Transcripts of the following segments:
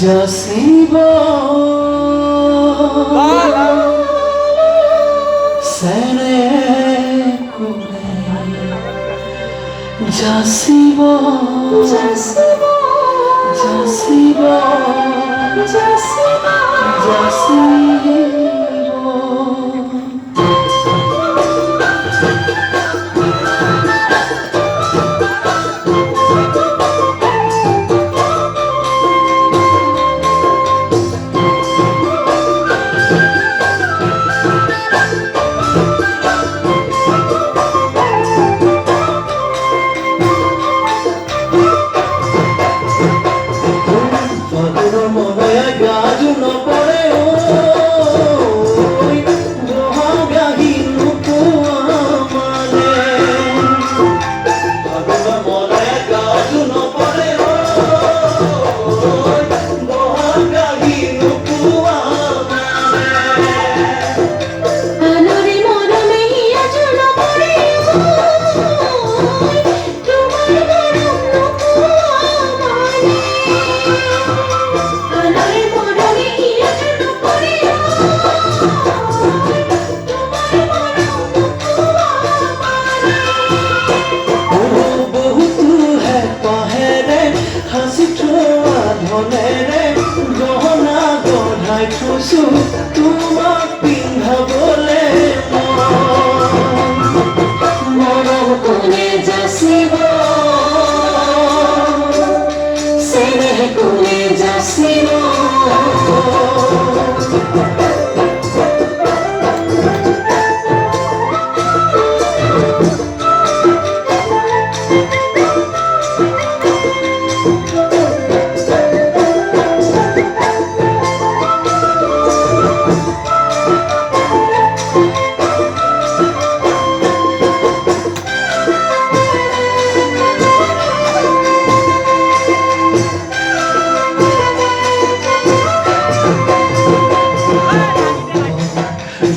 Jasibo Sene Kune Jasibo Jasibo Jasibo Jasibo Jasibo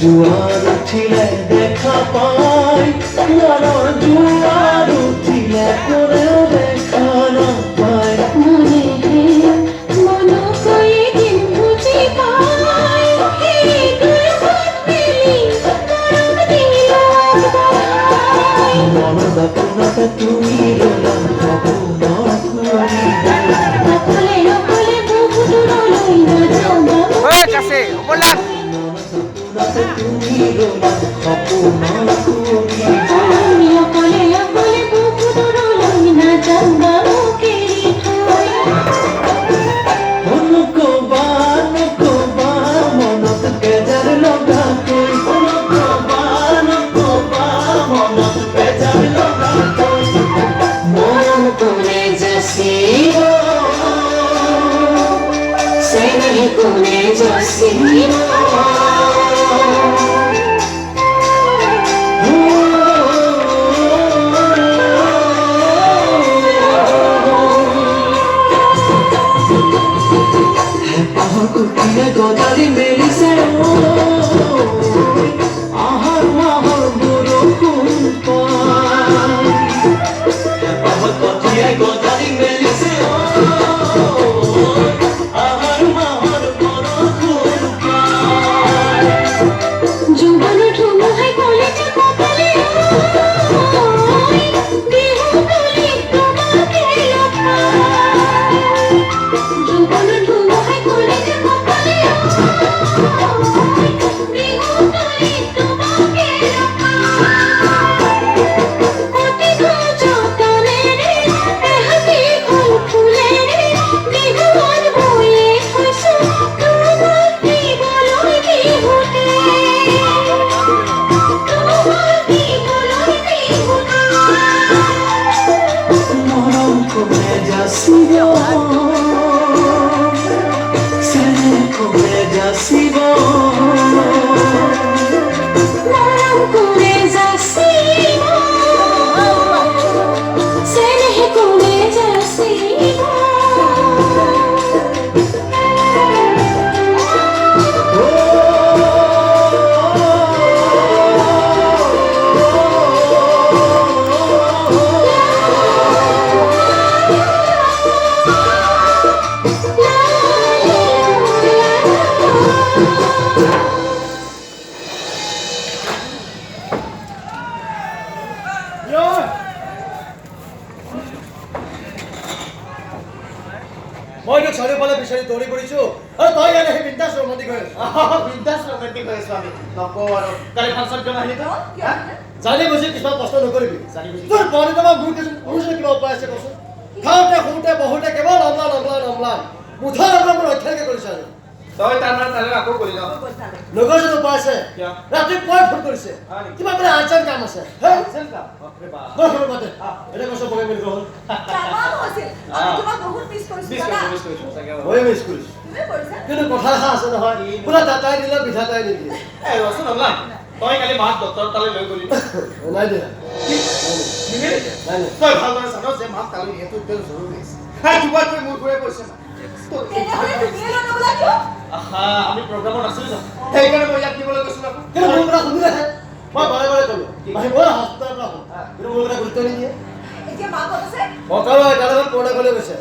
Juar uthile dekha pai moro juar uthile kore dekha na pai mone he mono koi din bujhi pai he dui hat mili mono dilo pai mono da puna ta tumi rola puna koi akole bubu duro loi na jamba oye kase bolan মই তোক চাৰিওফালে বিচাৰি দৌৰি ফুৰিছো আৰু তই ইয়াত আহি বিন্দাছ ৰোমান্টিক হৈ আছ বিন্দাছ ৰোমান্টিক হৈ আছো আমি নকওঁ আৰু কালি ফাংচন কিয় নাহিলি তই জানি বুজি কিছুমান প্ৰশ্ন নকৰিবি জানি বুজি তোৰ বৰ্ণিতমা মোৰ কিবা উপায় আছে কচোন খাওঁতে শুওঁতে বহুতে কেৱল অম্লা মুঠৰ অম্লা মোৰ ৰক্ষাকে কৰিছে আৰু তই তাৰ আকৌ কৰি ল নগৰ উপায় আছে ৰাতিপুৱাই ফোন কৰিছে কিবা বোলে আৰ্জেণ্ট কাম আছে এটা কৈছ বগাই মেলি গ'ল ময়ে মিছ কৰিছো কিন্তু কথা এষাৰ আছে নহয় বোলে দাতাই দিলে বিধাতাই নিদিয়ে ৰচোন অম্লা তই কালি মাক ডক্টৰ তালৈ লৈ গলি নাই দিয়া তই ভালদৰে জান যে মাক তালৈ নিয়াটো একদম জৰুৰী আছে তোমাৰ তই মোৰ ঘূৰাই কৈছে না আমি প্ৰগ্ৰামত আছিলোঁ জানো সেইকাৰণে মই ইয়াত দিবলৈ গৈছিলোঁ কিন্তু মোৰ কথা শুনিলেহে মই বাৰে বাৰে ক'লো মাহী মই হস্পিটেলৰ পৰা কিন্তু মোৰ কথা গুৰুত্ব নিদিয়ে ককাৰো তাৰ লগত পুৰণা গ'লে গৈছে